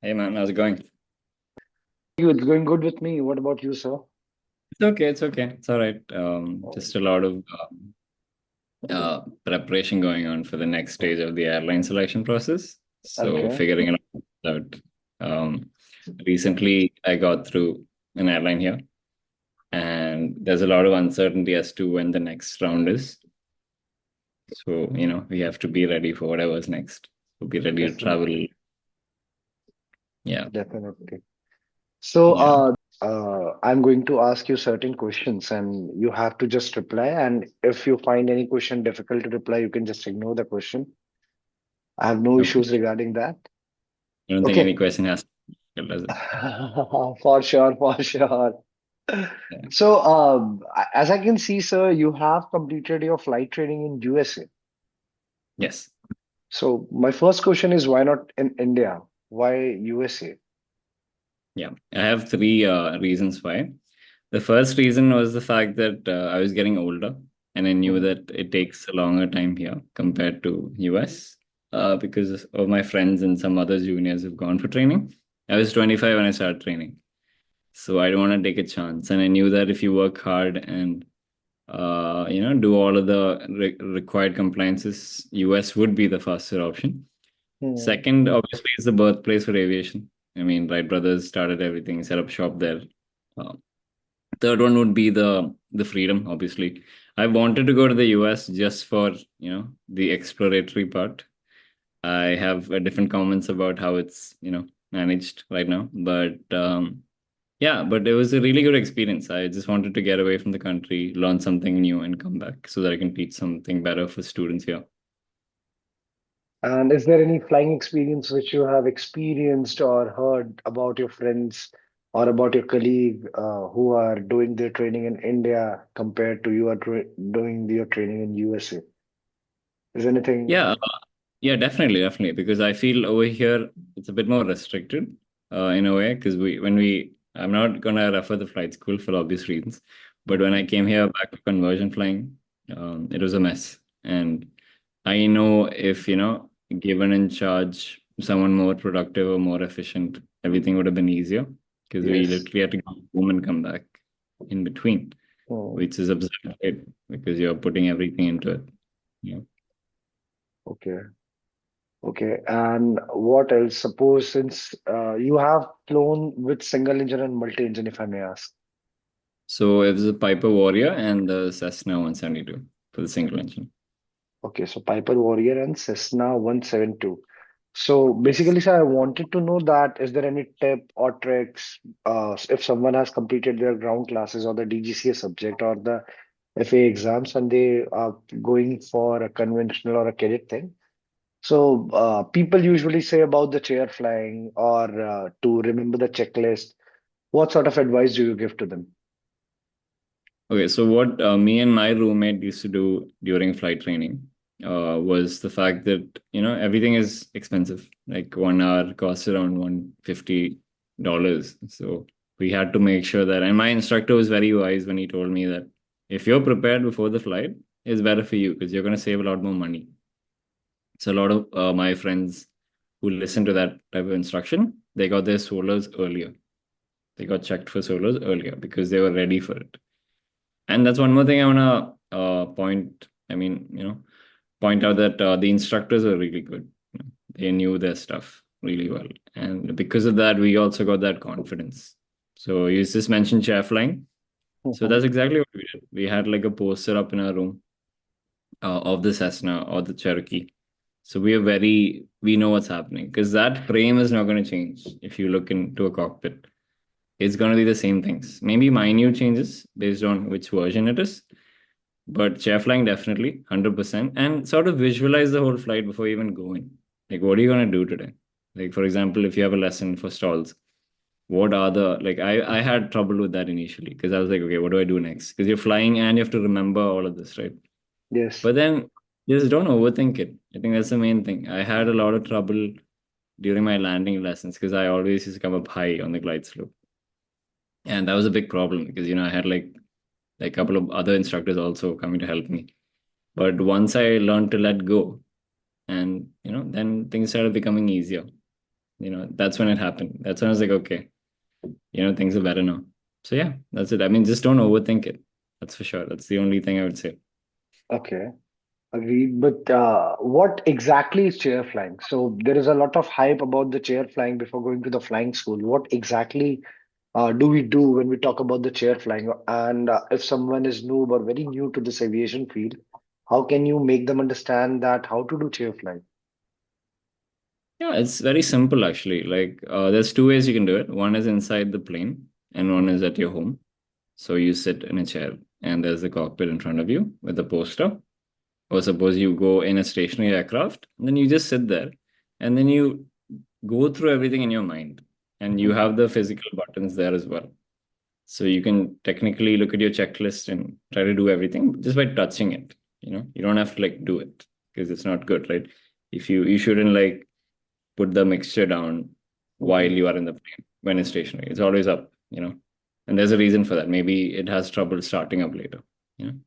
Hey man, how's it going? It's going good with me. What about you, sir? It's okay, it's okay. It's all right. Just a lot of preparation going on for the next stage of the airline selection process. So Okay. figuring it out. Um, Recently, I got through an airline here, and there's a lot of uncertainty as to when the next round is. So, we have to be ready for whatever's next. So be ready to Definitely. travel. Yeah, Definitely. So, yeah. I'm going to ask you certain questions and you have to just reply. And if you find any question difficult to reply, you can just ignore the question. I have no Okay. issues regarding that. I don't think any Okay. question has to, does it? For sure, for sure. Yeah. So, as I can see, sir, you have completed your flight training in USA. Yes. So, my first question is why not in India? Why USA? Yeah, I have three reasons why. The first reason was the fact that I was getting older and I knew Mhm. that it takes a longer time here compared to US because of my friends and some other juniors who've gone for training. I was 25 when I started training. So I don't want to take a chance. And I knew that if you work hard and do all of the required compliances, US would be the faster option. Hmm. Second, obviously, is the birthplace for aviation. I mean, Wright brothers started everything, set up shop there. Uh, Third one would be the freedom, obviously. I wanted to go to the US just for, the exploratory part. I have different comments about how it's, managed right now. But yeah, but it was a really good experience. I just wanted to get away from the country, learn something new, and come back so that I can teach something better for students here. And is there any flying experience which you have experienced or heard about your friends or about your colleague who are doing their training in India compared to you are doing your training in USA? Is anything? Yeah, yeah, definitely, definitely. Because I feel over here it's a bit more restricted, in a way. Because I'm not gonna refer the flight school for obvious reasons, but when I Mhm. came here back to conversion flying, it was a mess. And I know if given in charge someone more productive or more efficient, everything would have been easier. Because we Yes. literally had to go home and come back in between, Hmm. which is absurd, right? Because you're putting everything into it. Yeah. Okay. Okay. And what else? Suppose since you have flown with single engine and multi-engine, if I may ask. So it was a Piper Warrior and the Cessna 172 for the single engine. Okay, so Piper Warrior and Cessna 172. So Yes. basically, sir, I wanted to know that is there any tip or tricks if someone has completed their ground classes or the DGCA subject or the FA exams and they are going for a conventional or a cadet thing? So people usually say about the chair flying or to remember the checklist. What sort of advice do you give to them? Okay, so what me and my roommate used to do during flight training was the fact that, everything is expensive. Like 1 hour costs around $150. So we had to make sure that, and my instructor was very wise when he told me that if you're prepared before the flight, it's better for you because you're going to save a lot more money. So a lot of my friends who listened to that type of instruction, they got their solos earlier. They got checked for solos earlier because they were ready for it. And that's one more thing I wanna point. I mean, point out that the instructors were really good. They knew their stuff really well, and because of that, we also got that confidence. So you just mentioned chair flying. So Mhm. that's exactly what we did. We had like a poster up in our room of the Cessna or the Cherokee. So we know what's happening because that frame is not going to change if you look into a cockpit. It's going to be the same things. Maybe minute changes based on which version it is, but chair flying definitely 100%. And sort of visualize the whole flight before you even go in. Like, what are you going to do today? Like, for example, if you have a lesson for stalls, what are the like? I had trouble with that initially because I was like, okay, what do I do next? Because you're flying and you have to remember all of this, right? Yes. But then just don't overthink it. I think that's the main thing. I had a lot of trouble during my landing lessons because I always used to come up high on the glide slope. And that was a big problem because, I had like a couple of other instructors also coming to help me. But once I learned to let go and, then things started becoming easier. That's when it happened. That's when I was like, okay, things are better now. So yeah, that's it. I mean, just don't overthink it. That's for sure. That's the only thing I would say. Okay. Agreed. But what exactly is chair flying? So there is a lot of hype about the chair flying before going to the flying school. What exactly do we do when we talk about the chair flying? And if someone is noob or very new to this aviation field, how can you make them understand that how to do chair flying? Yeah, it's very simple actually. Like, there's two ways you can do it. One is inside the plane, and one is at your home. So you sit in a chair, and there's the cockpit in front of you with a poster. Or suppose you go in a stationary aircraft, and then you just sit there, and then you go through everything in your mind, and you Mhm. have the physical buttons there as well. So you can technically look at your checklist and try to do everything just by touching it. You don't have to like do it because it's not good, right? If you shouldn't like put the mixture down while Mhm. you are in the plane when it's stationary. It's always up. And there's a reason for that. Maybe it has trouble starting up later, you know,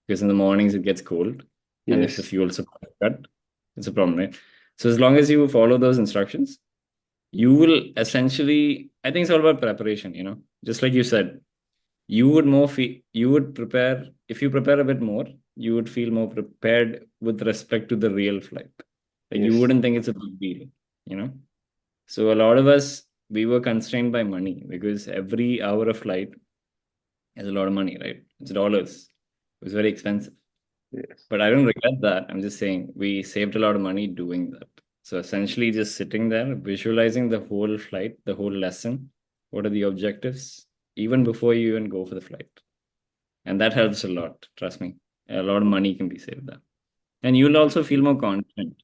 because in the mornings it gets cold, and if the Yes. fuel supply is cut, it's a problem, right? So as long as you follow those instructions, you will essentially, I think it's all about preparation. Just like you said, you would prepare if you prepare a bit more, you would feel more prepared with respect to the real flight. Like you Yes. wouldn't think it's a big deal, you know. So a lot of us, we were constrained by money because every hour of flight is a lot of money, right? It's dollars. It was very expensive. Yes. But I don't regret that. I'm just saying we saved a lot of money doing that. So essentially just sitting there, visualizing the whole flight, the whole lesson, what are the objectives, even before you even go for the flight. And that helps a lot, trust me. A lot of money can be saved there. And you'll also feel more confident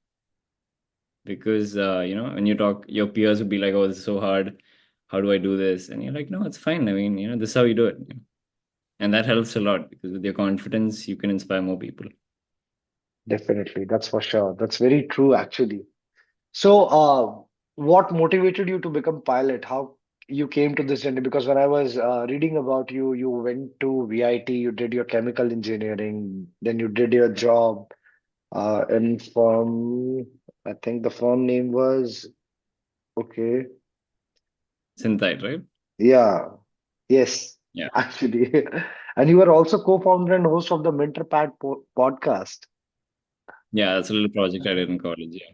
because when you talk, your peers would be like, "Oh, this is so hard. How do I do this?" And you're like, "No, it's fine. I mean, this is how you do it." And that helps a lot because with your confidence, you can inspire more people. Definitely. That's for sure. That's very true, actually. So, what motivated you to become pilot? How you came to this journey? Because when I was reading about you, you went to VIT, you did your chemical engineering, then you did your job in firm. I think the firm name was okay. Synthite, right? Yeah, yes, Yeah. actually. And you were also co-founder and host of the MentorPad podcast. Yeah, that's a little project I did in college. Yeah.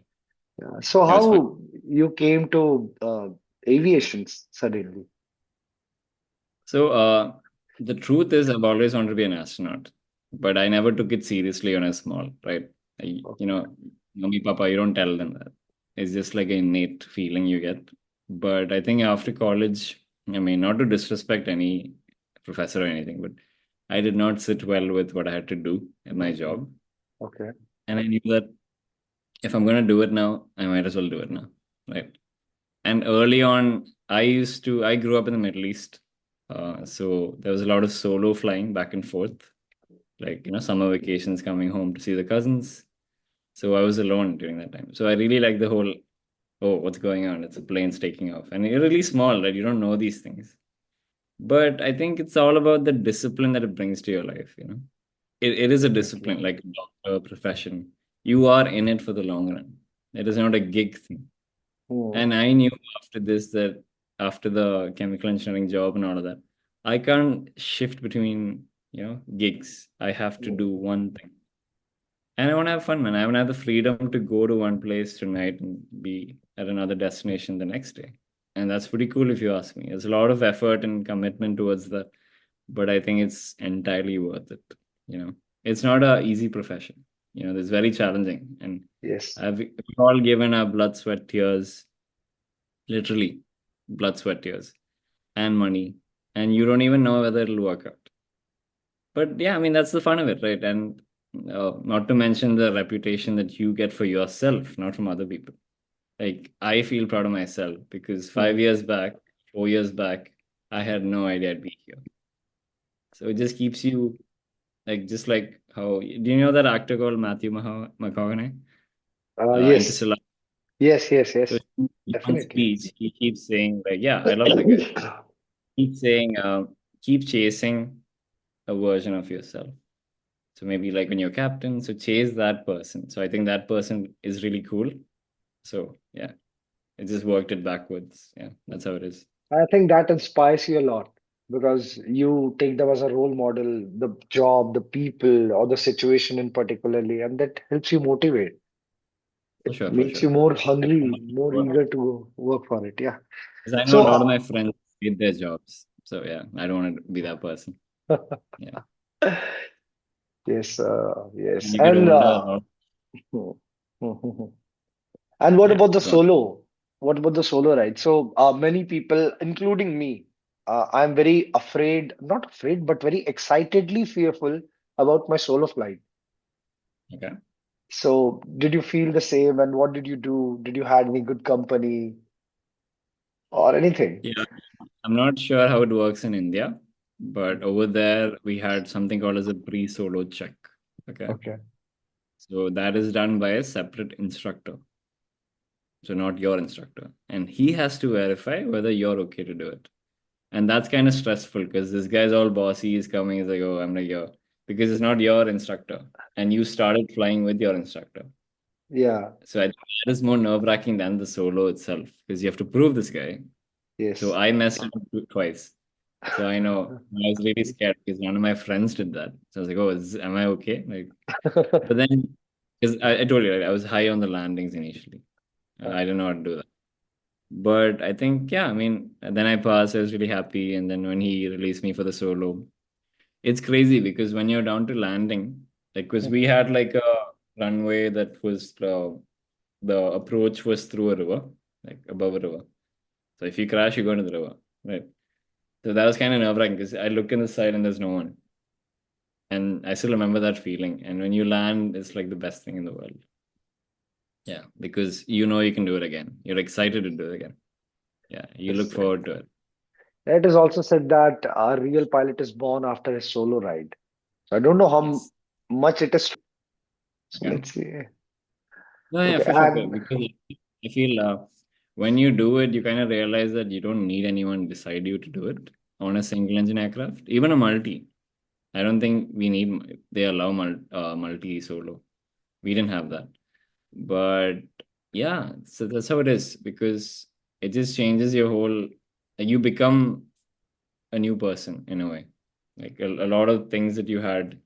Yeah. So, It was fun. how you came to aviation suddenly? So, the truth is, I've always wanted to be an astronaut, but I never took it seriously when I was small, right? Mommy, Papa, you don't tell them that. It's just like an innate feeling you get. But I think after college, I mean, not to disrespect any professor or anything, but I did not sit well with what I had to do in my job. Okay. And I knew that if I'm going to do it now, I might as well do it now, right? And early on, I grew up in the Middle East. So there was a lot of solo flying back and forth, like, summer vacations coming home to see the cousins. So I was alone during that time. So I really like the whole, oh, what's going on? It's a plane's taking off. And you're really small, right? You don't know these things. But I think it's all about the discipline that it brings to your life. It is a Definitely. discipline, like a doctor profession. You are in it for the long run. It is not a gig thing. Hmm. And I knew after this that after the chemical engineering job and all of that, I can't shift between, gigs. I have to Hmm. do one thing. And I want to have fun, man. I want to have the freedom to go to one place tonight and be at another destination the next day. And that's pretty cool if you ask me. There's a lot of effort and commitment towards that, but I think it's entirely worth it. It's not a easy profession. It's very challenging. And Yes. we've all given our blood, sweat, tears, literally blood, sweat, tears, and money. And you don't even know whether it'll work out. But yeah, I mean, that's the fun of it, right? And not to mention the reputation that you get for yourself, not from other people. Like, I feel proud of myself because Hmm. 5 years back, 4 years back, I had no idea I'd be here. So it just keeps you like, just like how, do you know that actor called Matthew McConaughey? Yes. Interstellar. Yes. Yes. So Yes. in one Definitely. speech, he keeps saying, like, yeah, I love the guy. Keep saying, keep chasing a version of yourself. So maybe like when you're captain, so chase that person. So I think that person is really cool. So yeah, It just worked it backwards. Yeah, that's how it is. I think that inspires you a lot because you take them as a role model, the job, the people, or the situation in particularly, and that helps you motivate. For It sure, for makes sure. you more hungry, more eager to work for it. Yeah. Because I know a So, lot of my friends hate their jobs. So yeah, I don't want to be that person. Yeah. yes, When yes, you get and older, a lot. and what Yeah, about the go on. solo? What about the solo ride? So, many people, including me, I'm very afraid, not afraid, but very excitedly fearful about my solo flight. Okay. So, did you feel the same? And what did you do? Did you had any good company or anything? Yeah, I'm not sure how it works in India, but over there we had something called as a pre-solo check. Okay. Okay. So that is done by a separate instructor. So not your instructor. And he has to verify whether you're okay to do it. And that's kind of stressful because this guy's all bossy. He's coming. He's like, oh, I'm like, yo, because it's not your instructor. And you started flying with your instructor. Yeah. So I think that is more nerve-wracking than the solo itself because you have to prove this guy. So Yes. I messed it up twice. So I know I was really scared because none of my friends did that. So I was like, oh, am I okay? Like, but then, because I told you, right, I was high on the landings initially. I didn't know how to do that. But I think, yeah, I mean, then I passed. I was really happy. And then when he released me for the solo, it's crazy because when you're down to landing, like, because we had like a runway that was the approach was through a river, like above a river. So if you crash, you go into the river, right? So that was kind of nerve-wracking because I look in the side and there's no one. And I still remember that feeling. And when you land, it's like the best thing in the world. Yeah, because you know you can do it again. You're excited to do it again. Yeah, you look Yes. forward to it. It is also said that a real pilot is born after a solo ride. So I don't know how Yes. much it is. So Okay. let's see. No, yeah, Okay. for sure. Because I feel when you do it, you kind of realize that you don't need anyone beside you to do it on a single engine aircraft, even a multi. I don't think we need, they allow multi solo. We didn't have that. But yeah, so that's how it is because it just changes your whole, you become a new person in a way. Like a lot of things that you had,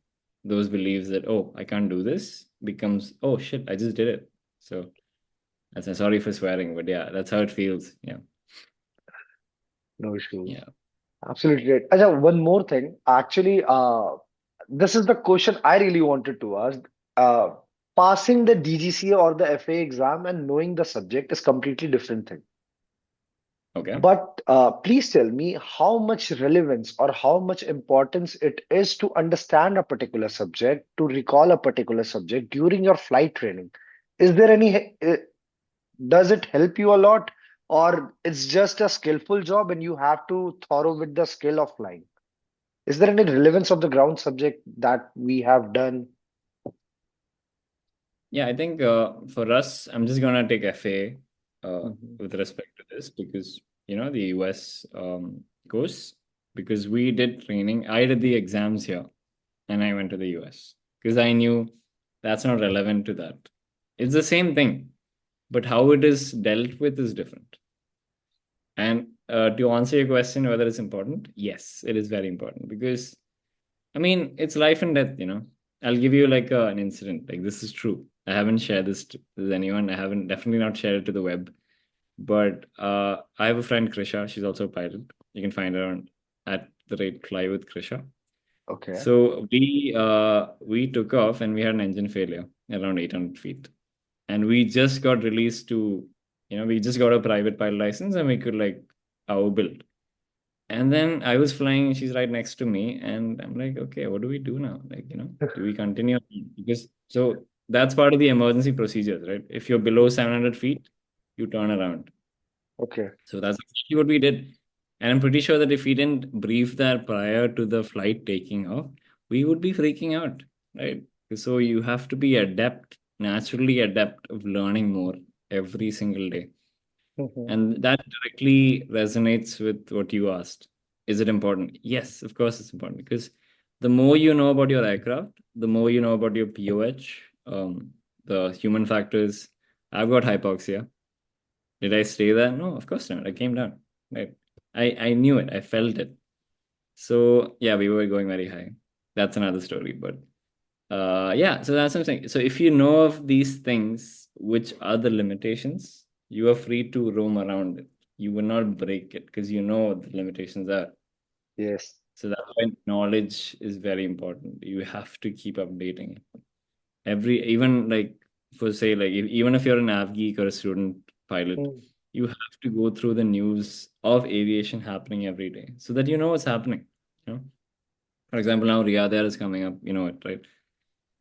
those beliefs that, oh, I can't do this becomes, oh shit, I just did it. So that's sorry for swearing, but yeah, that's how it feels. Yeah. No issues. Yeah. Absolutely right. Acha, one more thing. Actually, this is the question I really wanted to ask. Uh, Passing the DGCA or the FA exam and knowing the subject is completely different thing. Okay. But please tell me how much relevance or how much importance it is to understand a particular subject, to recall a particular subject during your flight training. Is there any, does it help you a lot, or it's just a skillful job and you have to thorough with the skill of flying? Is there any relevance of the ground subject that we have done? Yeah, I think for us, I'm just gonna take FA Mhm. with respect to this because the US course because we did training. I did the exams here and I went to the US because I knew that's not relevant to that. It's the same thing, but how it is dealt with is different. And to answer your question, whether it's important, yes, it is very important because I mean, it's life and death. I'll give you like an incident. Like this is true. I haven't shared this with anyone. I haven't definitely not shared it to the web. But I have a friend, Krisha. She's also a pilot. You can find her on at the rate fly with Krisha. Okay. So we took off and we had an engine failure around 800 feet. And we just got released we just got a private pilot license and we could like our build. And then I was flying, she's right next to me, and I'm like, okay, what do we do now? Like, do we continue? Because so that's part of the emergency procedures, right? If you're below 700 feet, you turn around. Okay. So that's exactly what we did. And I'm pretty sure that if we didn't brief that prior to the flight taking off, we would be freaking out, right? So you have to be adept, naturally adept of learning more every single day. Mhm. And that directly resonates with what you asked. Is it important? Yes, of course it's important because the more you know about your aircraft, the more you know about your POH, the human factors. I've got hypoxia. Did I stay there? No, of course not. I came down. Right. I knew it. I felt it. So yeah, we were going very high. That's another story. But yeah, so that's what I'm saying. So if you know of these things, which are the limitations, you are free to roam around it. You will not break it because you know what the limitations are. Yes. So that's why knowledge is very important. You have to keep updating it. Even like for say like even if you're an av geek or a student pilot, Mm, you have to go through the news of aviation happening every day so that you know what's happening. You know, for example, now Riyadh Air is coming up. You know it, right?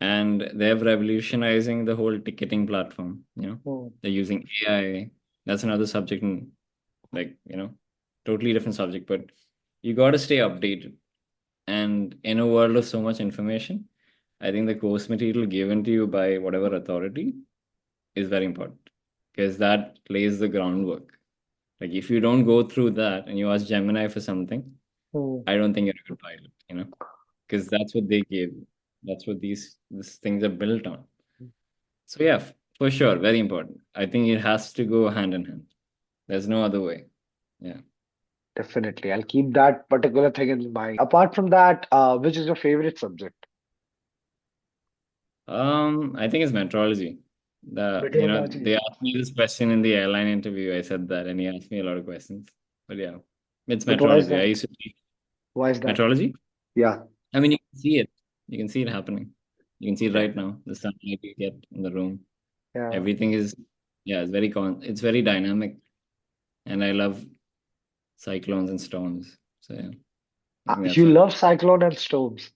And they're revolutionizing the whole ticketing platform. You know, mm, they're using AI. That's another subject, and like totally different subject. But you got to stay updated. And in a world of so much information, I think the course material given to you by whatever authority is very important because that lays the groundwork. Like if you don't go through that and you ask Gemini for something, mm. I don't think you're a good pilot, because that's what they gave you. That's what these things are built on. So yeah, for sure, very important. I think it has to go hand in hand. There's no other way. Yeah. Definitely. I'll keep that particular thing in mind. Apart from that, which is your favorite subject? I think it's metrology. Meteorology. They asked me this question in the airline interview. I said that, and he asked me a lot of questions. But yeah, it's But why is metrology. I that? used to teach Why is that? metrology. Yeah. I mean, you can see it. You can see it happening. You can see it Okay. right now. The sunlight you get in the room. Yeah. Everything is, yeah, it's very dynamic, and I love cyclones and storms. So yeah, I think that's You why love cyclone and storms.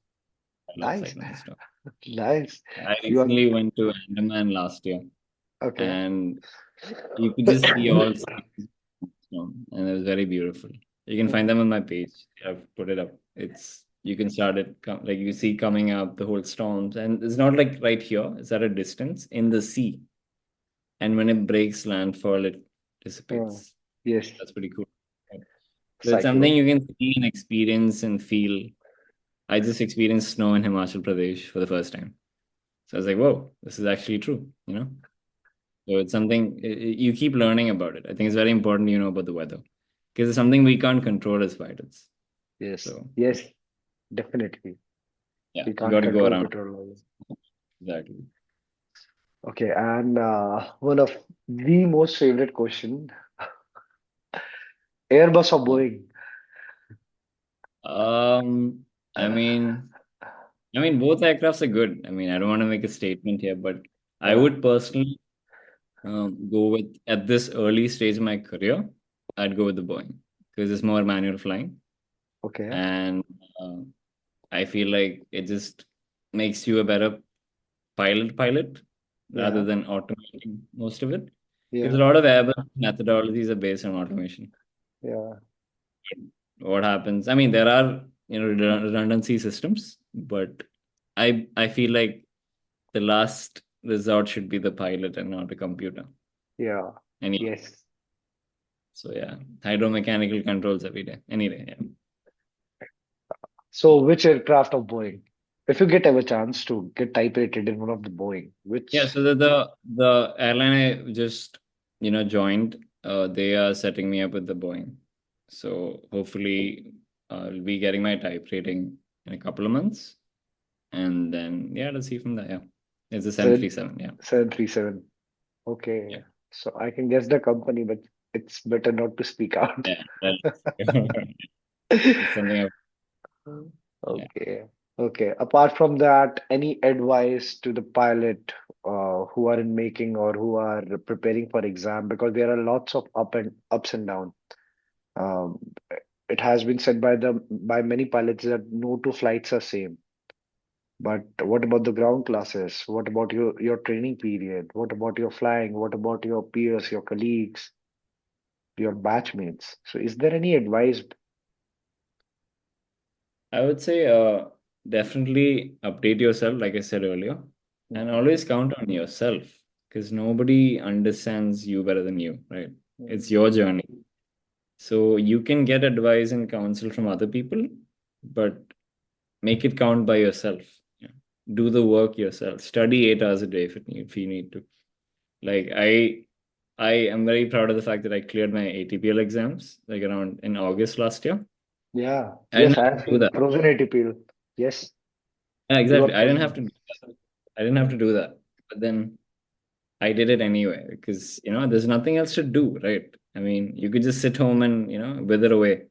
I love Nice. cyclones and storms. Nice. I You are recently went to Andaman last year, okay. and you could just see all sides of storm, and it was very beautiful. You can find Mm, them on my page. I've put it up. It's you can start it like you see coming up the whole storms, and it's not like right here. It's at a distance in the sea, and when it breaks landfall, it mm. dissipates. Yes. That's pretty cool. Right? So it's something Cyclone. you can see and experience and feel. I just experienced snow in Himachal Pradesh for the first time. So I was like, whoa, this is actually true. So it's something you keep learning about it. I think it's very important you know about the weather because it's something we can't control as pilots. Yes. So Yes. Definitely. yeah, We you got can't to go control around. petrol. Exactly. Okay. And one of the most favorite question, Airbus or Yeah. Boeing? Um, I mean, both aircrafts are good. I mean, I don't want to make a statement here, but I Yeah. would personally go with at this early stage of my career, I'd go with the Boeing because it's more manual flying, Okay. and uh, I feel like it just makes you a better pilot rather Yeah. than automating most of it. Because a Yeah. lot of Airbus methodologies are based on automation. Yeah. What happens? I mean, there are redundancy systems, but I feel like the last resort should be the pilot and not a computer. Yeah. And yeah, Yes. so yeah, hydromechanical controls every day. Anyway, yeah. So which aircraft of Boeing? If you get ever chance to get type rated in one of the Boeing, Yeah, which so the airline I just joined, they are setting me up with the Boeing. So hopefully I'll be getting my type rating in a couple of months. And then yeah, let's see from there. Yeah. It's a seven 737, yeah. 737. Okay. Yeah. So I can guess the company, but it's better not to speak out. Yeah. It's something I've yeah. Okay. Okay. Apart from that, any advice to the pilot who are in making or who are preparing for exam? Because there are lots of ups and down. Um, it has been said by many pilots that no two flights are same. But what about the ground classes? What about your training period? What about your flying? What about your peers, your colleagues, your batchmates? So is there any advice? I would say definitely update yourself, like I said earlier, and Mhm, always count on yourself because nobody understands you better than you, right? It's mhm. your journey. So you can get advice and counsel from other people, but make it count by yourself. Yeah. Do the work yourself. Study 8 hours a day if you need to. Like I am very proud of the fact that I cleared my ATPL exams like around in August last year. Yeah. I didn't Yes, I have have to do seen that. frozen ATPL. Yes, Yeah, you exactly. got I didn't frozen have to do ones. that. I didn't have to do that. But then I did it anyway because, there's nothing else to do, right? I mean, you could just sit home and, wither away,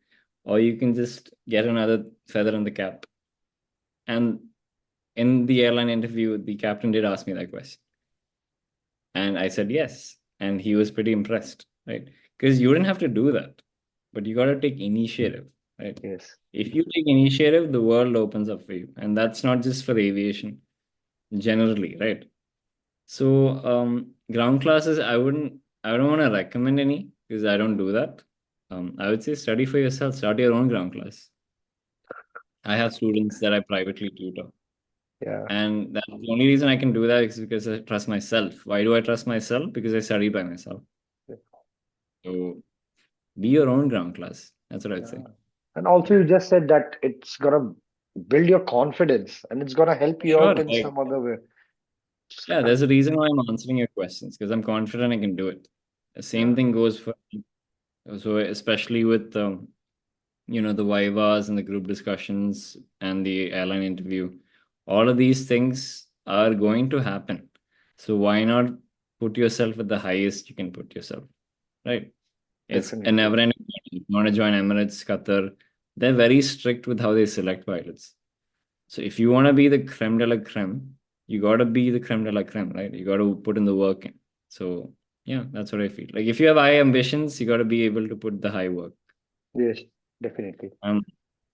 or you can just get another feather in the cap. And in the airline interview, the captain did ask me that question. And I said yes. And he was pretty impressed, right? Because you didn't have to do that, but you got to take initiative, right? Yes, If you take initiative, the world opens up for you. And that's not just for aviation, generally, right? So, ground classes, I don't want to recommend any because I don't do that. I would say study for yourself, start your own ground class. I have students that I privately tutor. yeah. And that's the only reason I can do that is because I trust myself. Why do I trust myself? Because I study by myself. So be your own ground class. That's what I'd say. Yeah. And also, you just said that it's gonna build your confidence and it's gonna help you Sure. out in Like, some other way. yeah, there's a reason why I'm answering your questions because I'm confident I can do it. The same Yeah, thing goes for, so especially with, the vivas and the group discussions and the airline interview. All of these things are going to happen. So why not put yourself at the highest you can put yourself, right? It's a definitely. never-ending journey. If you want to join Emirates, Qatar, they're very strict with how they select pilots. So if you want to be the creme de la creme, you got to be the creme de la creme, right? You got to put in the work in. So yeah, that's what I feel. Like if you have high ambitions, you got to be able to put the high work. Yes, definitely. Um,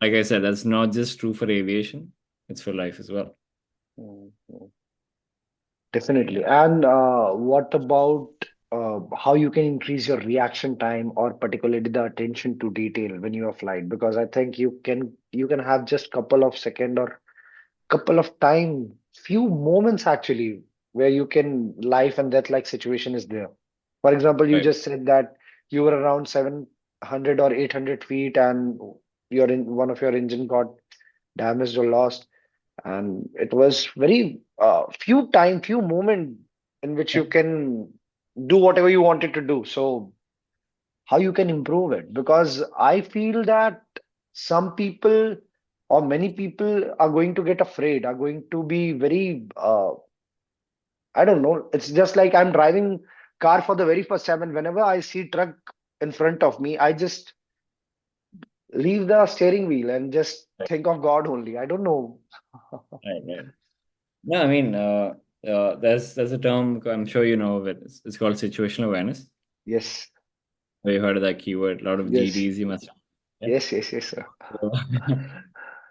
like I said, that's not just true for aviation; it's for life as well. Mm, mm. Definitely. Yeah, And what about how you can increase your reaction time or particularly the attention to detail when you are flight? Because I think you can have just couple of second or couple of time, few moments actually, where you can life and death like situation is there. For example, you right. just said that you were around 700 or 800 feet and one of your engine got damaged or lost, and it was very few moment in which Yeah. you can do whatever you wanted to do. So how you can improve it? Because I feel that some people or many people are going to get afraid, are going to be very I don't know. It's just like I'm driving car for the very first time, and whenever I see truck in front of me, I just leave the steering wheel and just Right, think of God only. I don't know. right, right. No, I mean, there's a term I'm sure you know of it. It's called situational awareness. Yes, Have you heard of that keyword? A lot of yes, GDs you must have. Yeah. yes, yes, yes, sir. So,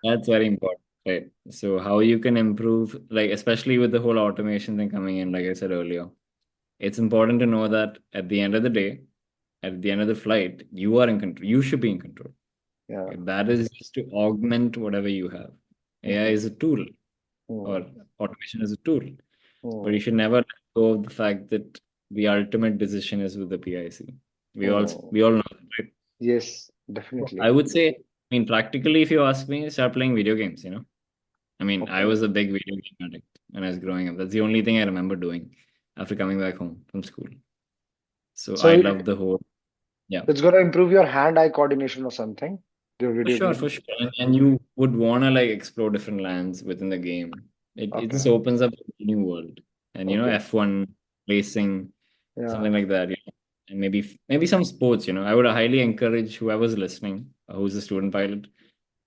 that's very important, right? So how you can improve, like especially with the whole automation thing coming in, like I said earlier, it's important to know that at the end of the day, at the end of the flight, you are in control. You should be in control. Yeah. Okay, that is just to augment whatever you have. AI Mm-hmm. is a tool, or Mm-hmm. automation is a tool, but you Mm-hmm. should never let go of the fact that the ultimate decision is with the PIC. Mm-hmm. We all know that, right? Yes, So I definitely. would say, I mean, practically, if you ask me, start playing video games. I mean, I Okay. was a big video game addict when I was growing up. That's the only thing I remember doing after coming back home from school. So So I love the whole, yeah. it's gonna improve your hand-eye coordination or something, your For video sure, for game. sure. And you would want to like explore different lands within the game. It just Okay. opens up a new world. And Okay. F1 racing, Yeah. something like that. And maybe some sports. I would highly encourage whoever's listening, who's a student pilot,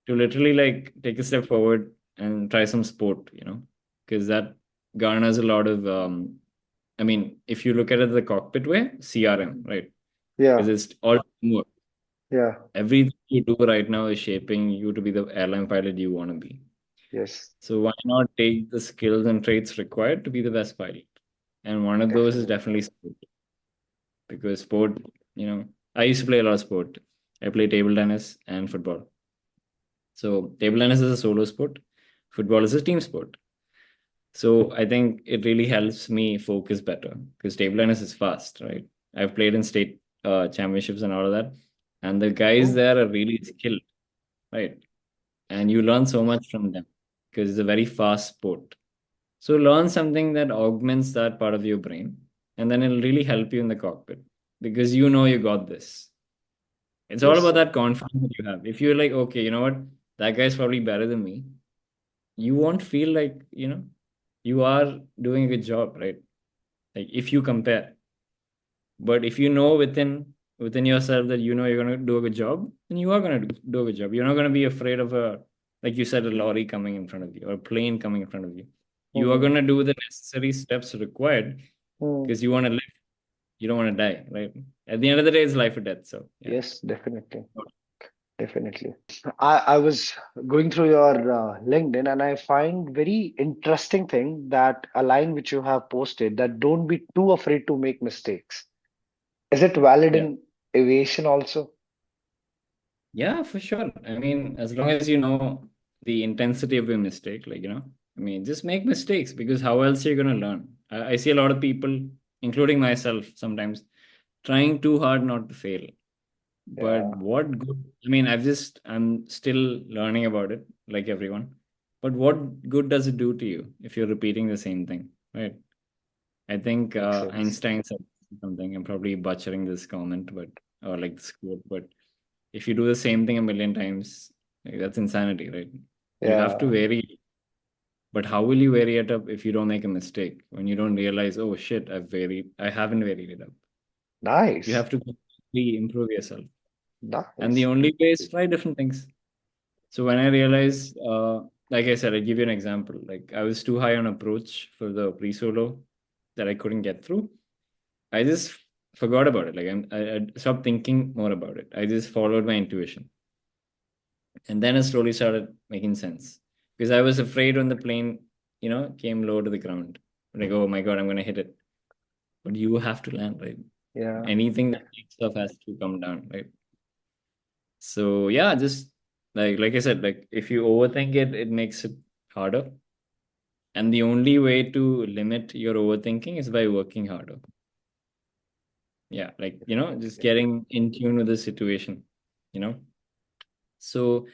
to literally like take a step forward and try some sport. Because that garners a lot of I mean, if you look at it the cockpit way, CRM, right? Because Yeah. it's all teamwork. Yeah. Everything you do right now is shaping you to be the airline pilot you want to be. Yes. So why not take the skills and traits required to be the best pilot? And one of those is Definitely. definitely sport. Because sport, I used to play a lot of sport. I play table tennis and football. So table tennis is a solo sport. Football is a team sport. So I think it really helps me focus better because table tennis is fast, right? I've played in state championships and all of that. And the guys Oh. there are really skilled, right? And you learn so much from them because it's a very fast sport. So learn something that augments that part of your brain. and then it'll really help you in the cockpit because you know you got this. It's all Yes, about sir. that confidence that you have. If you're like, okay, you know what, that guy's probably better than me, you won't feel like, you are doing a good job, right? Like if you compare. But if you know within yourself that you know you're gonna do a good job, then you are gonna do a good job. You're not gonna be afraid of like you said, a lorry coming in front of you or a plane coming in front of you. You are Hmm. gonna do the necessary steps required Hmm. because you want to live. You don't want to die, right? At the end of the day, it's life or death. So yeah. Yes, definitely. Definitely. I was going through your LinkedIn and I find very interesting thing that a line which you have posted that don't be too afraid to make mistakes. Is it valid Yeah. in aviation also? Yeah, for sure. I mean, as long as you know the intensity of your mistake, like, I mean, just make mistakes because how else are you going to learn? I see a lot of people, including myself sometimes, trying too hard not to fail. But Yeah, what good? I mean, I'm still learning about it, like everyone. But what good does it do to you if you're repeating the same thing, right? I think makes sense. Einstein said something. I'm probably butchering this comment, but or like this quote, but if you do the same thing a million times, like, that's insanity, right? You have to Yeah, vary. But how will you vary it up if you don't make a mistake? When you don't realize, oh shit, I haven't varied it up. You nice, have to completely improve yourself. And the nice. only way is try different things. So when I realized, like I said, I give you an example. Like I was too high on approach for the pre-solo that I couldn't get through. I just forgot about it. Like I stopped thinking more about it. I just followed my intuition. And then it slowly started making sense. Because I was afraid when the plane, came low to the ground. Like, oh my God, I'm gonna hit it. But you have to land, right? Yeah, Anything that takes off has to come down, right? So yeah, just like I said, like if you overthink it, it makes it harder. And the only way to limit your overthinking is by working harder. Yeah, like just definitely. getting in tune with the situation, you know. So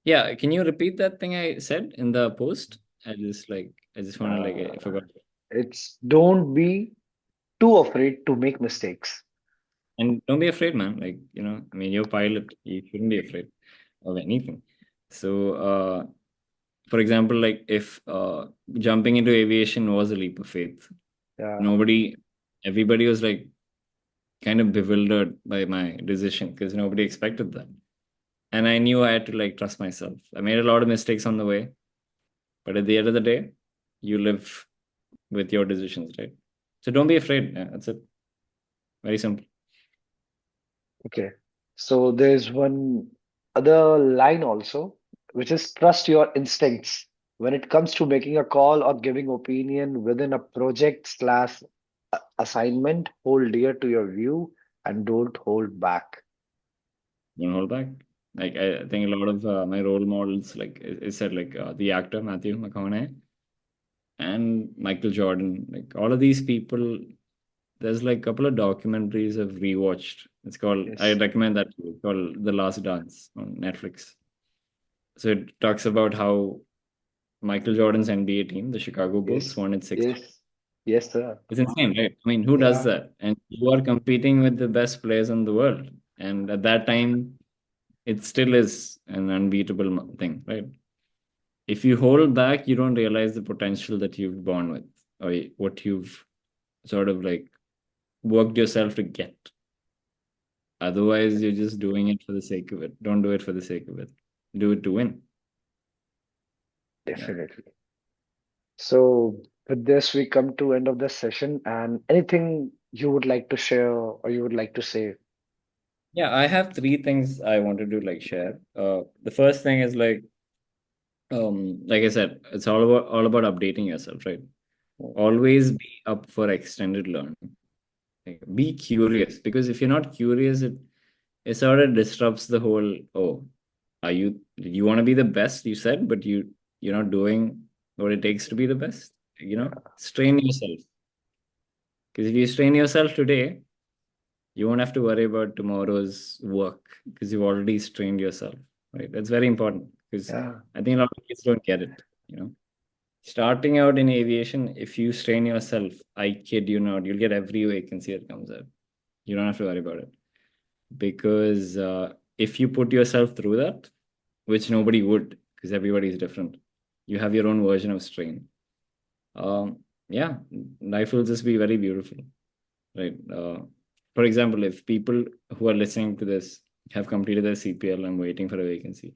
yeah, can you repeat that thing I said in the post? I just want to like I Uh, forgot. it's don't be too afraid to make mistakes. And don't be afraid, man. Like, I mean, you're a pilot. You shouldn't be afraid of anything. So, for example, like if jumping into aviation was a leap of faith, Yeah, nobody, everybody was like kind of bewildered by my decision because nobody expected that. And I knew I had to like trust myself. I made a lot of mistakes on the way, but at the end of the day, you live with your decisions, right? So don't be afraid. Yeah, that's it. Very simple. okay. So there's one other line also, which is trust your instincts. When it comes to making a call or giving opinion within a project slash assignment, hold dear to your view and don't hold back. Don't hold back. Like I think a lot of my role models, like I said, like the actor Matthew McConaughey and Michael Jordan, like all of these people. There's like a couple of documentaries I've rewatched. It's called. I Yes, recommend that to you. It's called The Last Dance on Netflix. So it talks about how Michael Jordan's NBA team, the Chicago Bulls, yes, won it six. yes, yes, sir. It's insane, right? I mean, who does Yeah, that? And you are competing with the best players in the world. And at that time, it still is an unbeatable thing, right? If you hold back, you don't realize the potential that you've born with or what you've sort of like worked yourself to get. Otherwise, you're just doing it for the sake of it. Don't do it for the sake of it. Do it to win. Yeah. definitely. So with this, we come to end of this session. And anything you would like to share or you would like to say? Yeah, I have three things I wanted to like share. The first thing is like I said, it's all about updating yourself, right? Always be up for extended learning. Like, be curious because if you're not curious, it sort of disrupts the whole. Oh, you want to be the best? You said, but you're not doing what it takes to be the best. Strain yourself because if you strain yourself today, you won't have to worry about tomorrow's work because you've already strained yourself. Right? That's very important because Yeah, I think a lot of kids don't get it. You know. Starting out in aviation, if you strain yourself, I kid you not, you'll get every vacancy that comes up. You don't have to worry about it. Because if you put yourself through that, which nobody would, because everybody is different, you have your own version of strain. Yeah, life will just be very beautiful, right? For example, if people who are listening to this have completed their CPL and waiting for a vacancy,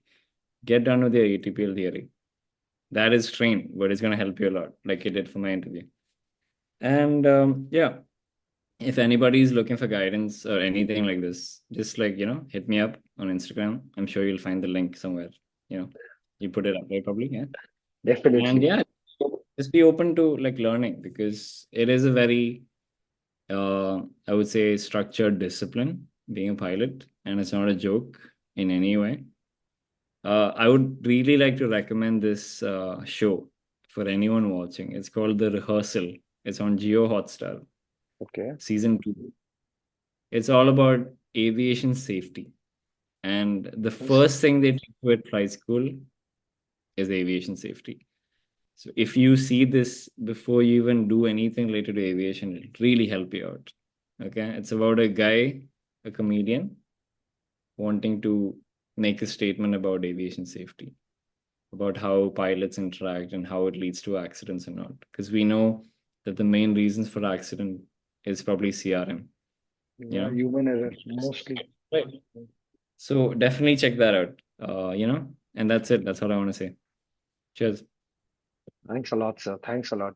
get done with your ATPL theory. That is strain, but it's going to help you a lot, like it did for my interview. And yeah, if anybody is looking for guidance or anything like this, just like, hit me up on Instagram. I'm sure you'll find the link somewhere. You know, you put it up there probably, yeah. And Definitely. yeah, just be open to like learning because it is a very, I would say, structured discipline being a pilot, and it's not a joke in any way. I would really like to recommend this show for anyone watching. It's called The Rehearsal. It's on Geo Hotstar, Okay. season 2. It's all about aviation safety. And the Nice. first thing they teach you at flight school is aviation safety. So if you see this before you even do anything related to aviation, it'll really help you out. Okay. It's about a guy, a comedian, wanting to make a statement about aviation safety, about how pilots interact and how it leads to accidents and not. Because we know that the main reasons for accident is probably CRM, you Yeah, know? human error mostly. Right. So definitely check that out. And that's it. That's all I want to say. Cheers. Thanks a lot, sir. Thanks a lot.